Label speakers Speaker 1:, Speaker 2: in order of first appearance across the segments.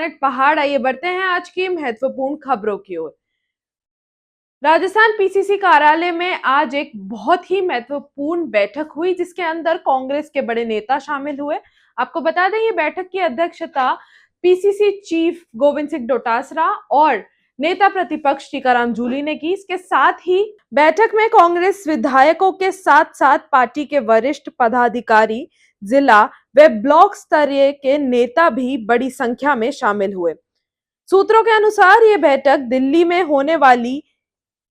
Speaker 1: Planet पहाड़। आइए बढ़ते हैं आज की महत्वपूर्ण खबरों की ओर। राजस्थान पीसीसी कार्यालय में आज एक बहुत ही महत्वपूर्ण बैठक हुई जिसके अंदर कांग्रेस के बड़े नेता शामिल हुए। आपको बता दें ये बैठक की अध्यक्षता पीसीसी चीफ गोविंद सिंह डोटासरा और नेता प्रतिपक्ष टीकाराम जूली ने की। इसके साथ ही बैठक में कांग्रेस विधायकों के साथ साथ पार्टी के वरिष्ठ पदाधिकारी, जिला व ब्लॉक स्तरीय के नेता भी बड़ी संख्या में शामिल हुए। सूत्रों के अनुसार ये बैठक दिल्ली में होने वाली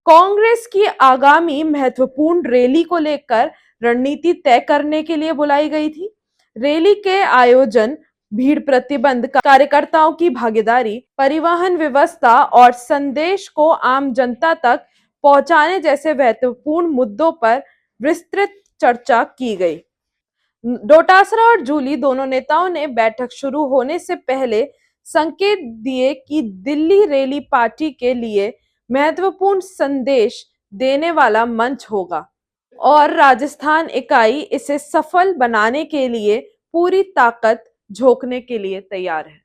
Speaker 1: कांग्रेस की आगामी महत्वपूर्ण रैली को लेकर रणनीति तय करने के लिए बुलाई गई थी। रैली के आयोजन, भीड़ प्रतिबंध, कार्यकर्ताओं की भागीदारी, परिवहन व्यवस्था और संदेश को आम जनता तक पहुंचाने जैसे महत्वपूर्ण मुद्दों पर विस्तृत चर्चा की गई। डोटासरा और जूली दोनों नेताओं ने बैठक शुरू होने से पहले संकेत दिए कि दिल्ली रैली पार्टी के लिए महत्वपूर्ण संदेश देने वाला मंच होगा और राजस्थान इकाई इसे सफल बनाने के लिए पूरी ताकत झोंकने के लिए तैयार है।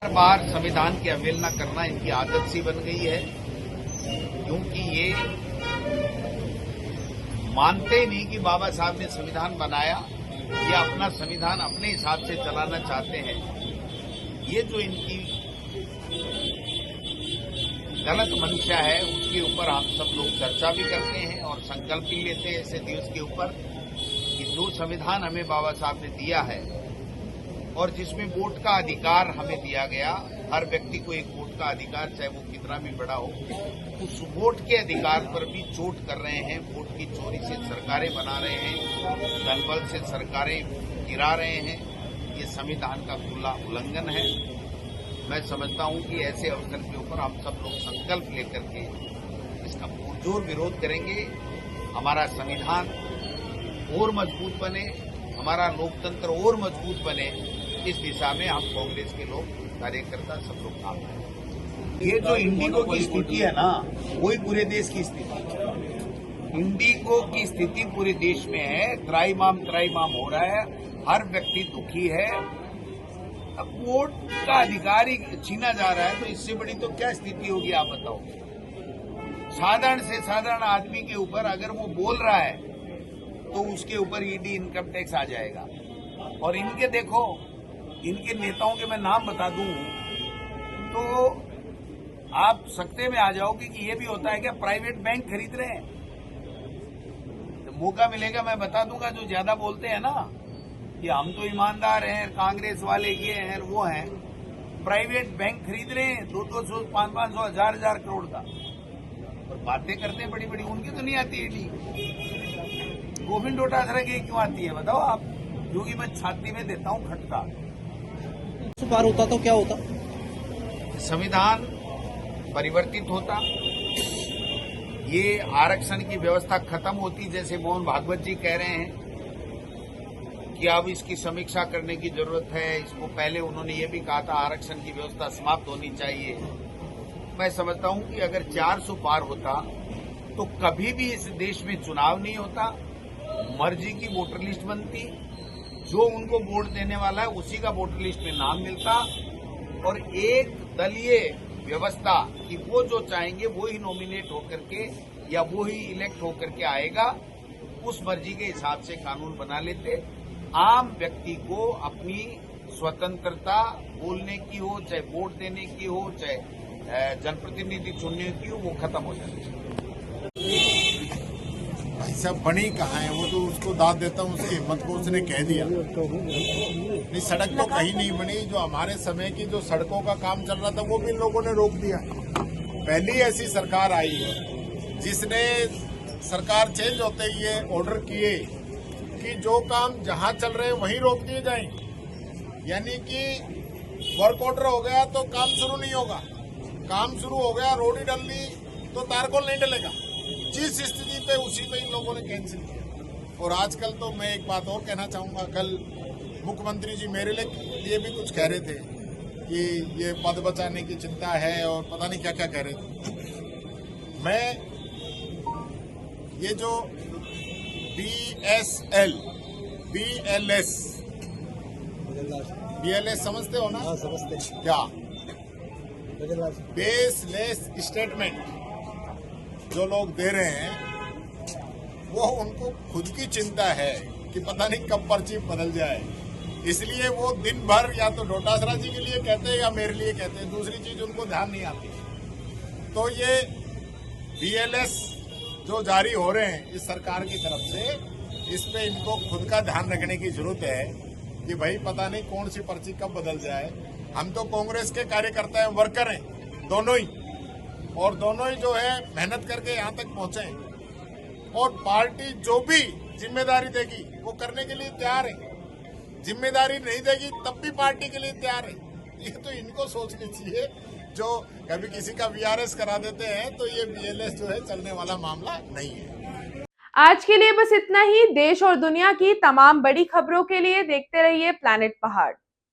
Speaker 2: हर बार संविधान की अवहेलना करना इनकी आदत सी बन गई है, क्योंकि ये मानते नहीं कि बाबा साहब ने संविधान बनाया, ये अपना संविधान अपने हिसाब से चलाना चाहते हैं। ये जो इनकी गलत मंशा है उसके ऊपर हम सब लोग चर्चा भी करते हैं और संकल्प भी लेते हैं ऐसे दिवस के ऊपर कि जो संविधान हमें बाबा साहब ने दिया है और जिसमें वोट का अधिकार हमें दिया गया, हर व्यक्ति को एक वोट का अधिकार, चाहे वो कितना भी बड़ा हो, उस वोट के अधिकार पर भी चोट कर रहे हैं। वोट की चोरी से सरकारें बना रहे हैं, धनबल से सरकारें गिरा रहे हैं। ये संविधान का खुला उल्लंघन है। मैं समझता हूं कि ऐसे अवसर के ऊपर हम सब लोग संकल्प लेकर के इसका पुरजोर विरोध करेंगे। हमारा संविधान और मजबूत बने, हमारा लोकतंत्र और मजबूत बने, इस दिशा में हम कांग्रेस के लोग, कार्यकर्ता सब लोग काम करें। ये जो इंडिगो की स्थिति है ना, वही पूरे देश की स्थिति है। इंडिगो की स्थिति पूरे देश में है। त्राईमाम हो रहा है, हर व्यक्ति दुखी है। अब वोट का अधिकार ही छीना जा रहा है, तो इससे बड़ी तो क्या स्थिति होगी आप बताओ। साधारण से साधारण आदमी के ऊपर अगर वो बोल रहा है तो उसके ऊपर ईडी, इनकम टैक्स आ जाएगा। और इनके देखो, इनके नेताओं के मैं नाम बता दूं तो आप सकते में आ जाओगे कि ये भी होता है क्या, प्राइवेट बैंक खरीद रहे हैं। तो मौका मिलेगा मैं बता दूंगा, जो ज्यादा बोलते हैं ना कि हम तो ईमानदार हैं, कांग्रेस वाले ये हैं वो हैं, प्राइवेट बैंक खरीद रहे हैं 200, 500, 1000 करोड़ का, और बातें करते हैं बड़ी बड़ी। उनकी तो नहीं आती ईडी। गोविंद डोटासरा की क्यों आती है बताओ आप? क्योंकि मैं छाती में देता हूं खटका।
Speaker 3: पार होता तो क्या होता?
Speaker 2: संविधान परिवर्तित होता, ये आरक्षण की व्यवस्था खत्म होती, जैसे मोहन भागवत जी कह रहे हैं कि अब इसकी समीक्षा करने की जरूरत है। इसको पहले उन्होंने ये भी कहा था आरक्षण की व्यवस्था समाप्त होनी चाहिए। मैं समझता हूं कि अगर 400 पार होता तो कभी भी इस देश में चुनाव नहीं होता, मर्जी की वोटर लिस्ट बनती, जो उनको वोट देने वाला है उसी का वोटर लिस्ट में नाम मिलता, और एक दलीय व्यवस्था कि वो जो चाहेंगे वो ही नॉमिनेट होकर के या वो ही इलेक्ट होकर के आएगा, उस मर्जी के हिसाब से कानून बना लेते। आम व्यक्ति को अपनी स्वतंत्रता बोलने की हो, चाहे वोट देने की हो, चाहे जनप्रतिनिधि चुनने की हो, वो खत्म हो जाती है।
Speaker 4: सब बनी कहाँ है, वो तो उसको दाद देता हूँ, उसकी हिम्मत को उसने कह दिया। नहीं, सड़क तो कहीं नहीं बनी। जो हमारे समय की जो सड़कों का काम चल रहा था वो भी इन लोगों ने रोक दिया। पहली ऐसी सरकार आई है जिसने सरकार चेंज होते ही ये ऑर्डर किए कि जो काम जहां चल रहे हैं वहीं रोक दिए जाएं। यानी कि वर्क ऑर्डर हो गया तो काम शुरू नहीं होगा, काम शुरू हो गया, रोड ही डल ली तो तारकोल नहीं डलेगा। जिस स्थिति पे उसी पे इन लोगों ने कैंसिल किया। और आजकल तो मैं एक बात और कहना चाहूंगा, कल मुख्यमंत्री जी मेरे लिए भी कुछ कह रहे थे कि ये पद बचाने की चिंता है और पता नहीं क्या क्या कह रहे थे। मैं ये जो BSL, BLS समझते हो ना?
Speaker 3: हाँ, समझते।
Speaker 4: क्या बेसलेस स्टेटमेंट जो लोग दे रहे हैं वो उनको खुद की चिंता है कि पता नहीं कब पर्ची बदल जाए, इसलिए वो दिन भर या तो डोटासरा जी के लिए कहते हैं या मेरे लिए कहते हैं, दूसरी चीज उनको ध्यान नहीं आती। तो ये बीएलएस जो जारी हो रहे हैं इस सरकार की तरफ से, इस पे इनको खुद का ध्यान रखने की जरूरत है कि भाई पता नहीं कौन सी पर्ची कब बदल जाए। हम तो कांग्रेस के कार्यकर्ता हैं, वर्कर हैं दोनों ही, और दोनों ही जो है मेहनत करके यहाँ तक पहुंचे हैं, और पार्टी जो भी जिम्मेदारी देगी वो करने के लिए तैयार है। जिम्मेदारी नहीं देगी तब भी पार्टी के लिए तैयार है। ये तो इनको सोचनी चाहिए। जो कभी किसी का वीआरएस करा देते हैं तो ये बीएलएस जो है चलने वाला मामला नहीं है।
Speaker 1: आज के लिए बस इतना ही। देश और दुनिया की तमाम बड़ी खबरों के लिए देखते रहिए प्लैनेट पहाड़।